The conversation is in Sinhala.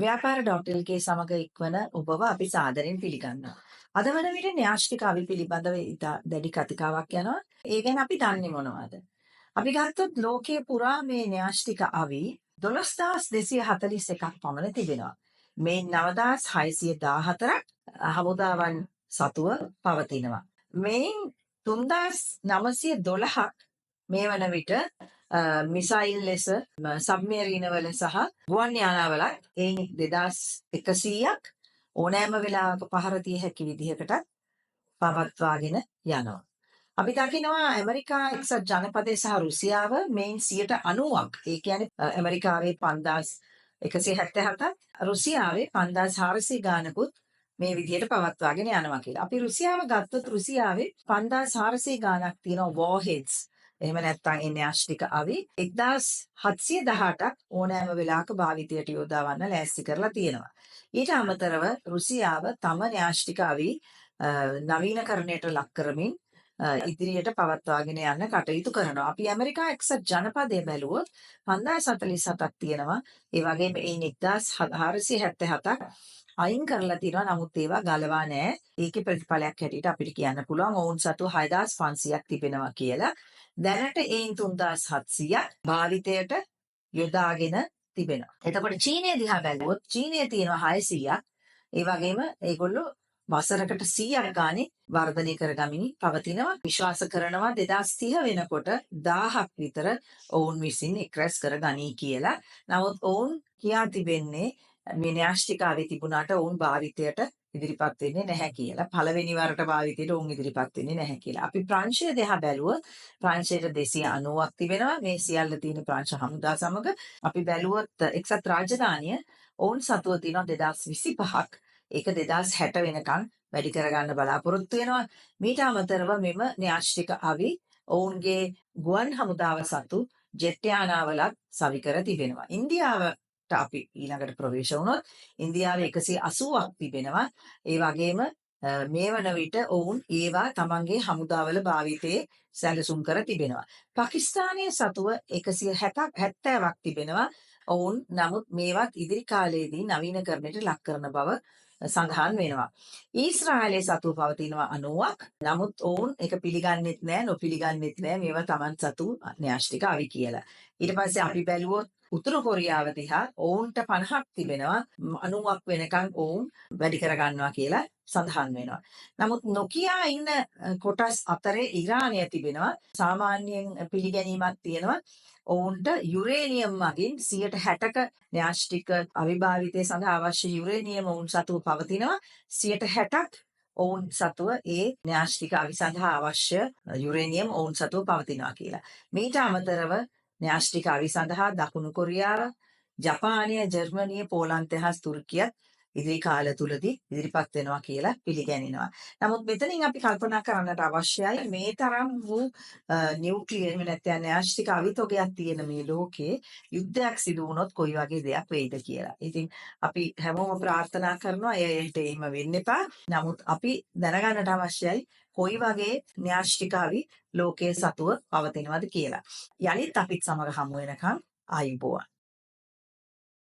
ව්‍යාපාර.lk සමග එක්වන ඔබව අපි සාදරයෙන් පිළිගන්නවා. අද වන විට න්‍යාෂ්ටික අවි පිළිබඳව ඉතා දැඩි කතිකාවක් යනවා. ඒ ගැන අපි දන්නේ මොනවද? අපි ගත්තොත් ලෝකයේ පුරා මේ න්‍යාෂ්ටික අවි 12241ක් පමණ තිබෙනවා. මේ 9614ක් හමුදාවන් සතුව පවතිනවා. මේන් 3912ක් මේ වන විට මිසයිල් ලෙස සබ්මරීනවල සහ ගුවන් යානාවලත් ඒ 2100ක් ඕනෑම වෙලාවක පහර දිය හැකි විදිහකට පවත්වාගෙන යනවා. අපි දකිනවා ඇමරිකා එක්සත් ජනපදයේ සහ රුසියාව මේන් 90%ක් ඒ කියන්නේ ඇමරිකාවේ 5177ක් රුසියාවේ 5400 ගානකුත් මේ විදිහට පවත්වාගෙන යනවා කියලා. අපි රුසියාව ගත්තොත් රුසියාවේ 5400 ගානක් තියෙනවා වෝහෙඩ්ස්. එහෙම නැත්නම් ඒ න්‍යාෂ්ටික අවි 1718ක් ඕනෑම වෙලාවක භාවිතයට යොදාවන්න ලෑස්ති කරලා තියෙනවා. ඊට අමතරව රුසියාව තම න්‍යාෂ්ටික අවි නවීනකරණයට ලක් කරමින් ඉදිරියට පවත්වාගෙන යන්න කටයුතු කරනවා. අපි ඇමරිකා එක්සත් ජනපදයේ බැලුවොත් 5047ක් තියෙනවා. ඒ වගේම ඒ 1477ක් අයින් කරලා තියෙනවා. නමුත් ඒවා ගලවා නැහැ. ඒකේ ප්‍රතිඵලයක් හැටියට අපිට කියන්න පුළුවන් ඔවුන් සතු 6500ක් තිබෙනවා කියලා. දැනට ඒන් 3700ක් භාවිතයට යොදාගෙන තිබෙනවා. එතකොට චීනය දිහා බැලුවොත් චීනයේ තියෙනවා 600ක්. ඒ වගේම ඒගොල්ලෝ වසරකට 100ක් ගානේ වර්ධනය කරගමින් පවතිනවා. විශ්වාස කරනවා 2030 වෙනකොට 1000ක් විතර ඔවුන් විසින් එක්රැස් කරගනී කියලා. නමුත් ඔවුන් කියා තිබෙන්නේ මේ න්‍යාෂ්ටික අවි තිබුණාට ඔවුන් භාවිතයට ඉදිරිපත් වෙන්නේ නැහැ කියලා. පළවෙනි වරට භාවිතයට ඔවුන් ඉදිරිපත් වෙන්නේ නැහැ කියලා. අපි ප්‍රංශය දිහා බැලුවොත් ප්‍රංශයට 290ක් තිබෙනවා. මේ සියල්ල තියෙන ප්‍රංශ හමුදා සමග අපි බැලුවොත් එක්සත් රාජධානිය ඔවුන් සතුව තියෙනවා 2025ක්. ඒක 2060 වෙනකන් වැඩි කරගන්න බලාපොරොත්තු වෙනවා. මීට අමතරව මෙම න්‍යාෂ්ටික අවි ඔවුන්ගේ ගුවන් හමුදාව සතු ජෙට් යානාවලත් සවිකර තිබෙනවා. ඉන්දියාවට අපි ඊළඟට ප්‍රවේශ වුණොත් ඉන්දියාවේ 180ක් තිබෙනවා. ඒ වගේම මේ වන විට ඔවුන් ඒවා තමන්ගේ හමුදාවල භාවිතයේ සැලසුම් කර තිබෙනවා. පාකිස්තානයේ සතුව 170ක් තිබෙනවා. ඔවුන් නමුත් මේවත් ඉදිරි කාලයේදී නවීනකරණයට ලක් කරන බව සඳහන් වෙනවා. ඊශ්‍රායලයේ සතුව පවතිනවා 90ක්. නමුත් ඔවුන් ඒක පිළිගන්නෙත් නෑ, නොපිළිගන්නෙත් නෑ මේවා තමන් සතු න්‍යාෂ්ටික අවි කියලා. ඊට පස්සේ අපි බැලුවොත් උතුරු කොරියාව දිහා ඔවුන්ට 50ක් තිබෙනවා. 90ක් වෙනකන් ඔවුන් වැඩි කරගන්නවා කියලා සඳහන් වෙනවා. නමුත් නොකියා ඉන්න කොටස් අතරේ ඉරානය තිබෙනවා. සාමාන්‍යයෙන් පිළිගැනීමක් තියෙනවා. ඔවුන්ට යුරේනියම් මගින් 60%ක න්‍යාෂ්ටික අවිභාවිතය සඳහා අවශ්‍ය යුරේනියම් ඔවුන් සතුව පවතිනවා. 60%ක් ඔවුන් සතුව ඒ න්‍යාෂ්ටික අවි සඳහා අවශ්‍ය යුරේනියම් ඔවුන් සතුව පවතිනවා කියලා. මීට අමතරව න්‍යාෂ්ටික අවි සඳහා දකුණු කොරියාව, ජපානය, ජර්මනිය, පෝලන්තය හා තුර්කියත් ඉදිරි කාල තුලදී ඉදිරිපත් වෙනවා කියලා පිළිගැනෙනවා. නමුත් මෙතනින් අපි කල්පනා කරන්නට අවශ්‍යයි මේ තරම් වූ නියුක්ලියර් නැත්නම් න්‍යාෂ්ටික අවිතොගයක් තියෙන මේ ලෝකේ යුද්ධයක් සිදු වුණොත් කොයි වගේ දෙයක් වෙයිද කියලා. ඉතින් අපි හැමෝම ප්‍රාර්ථනා කරනවා එයට එහෙම වෙන්න එපා. නමුත් අපි දැනගන්නට අවශ්‍යයි කොයි වගේ න්‍යාෂ්ටික අවි ලෝකයේ සතුව පවතිනවද කියලා. යලිත් අපිත් සමග හමු වෙනකම් ආයුබෝවන්.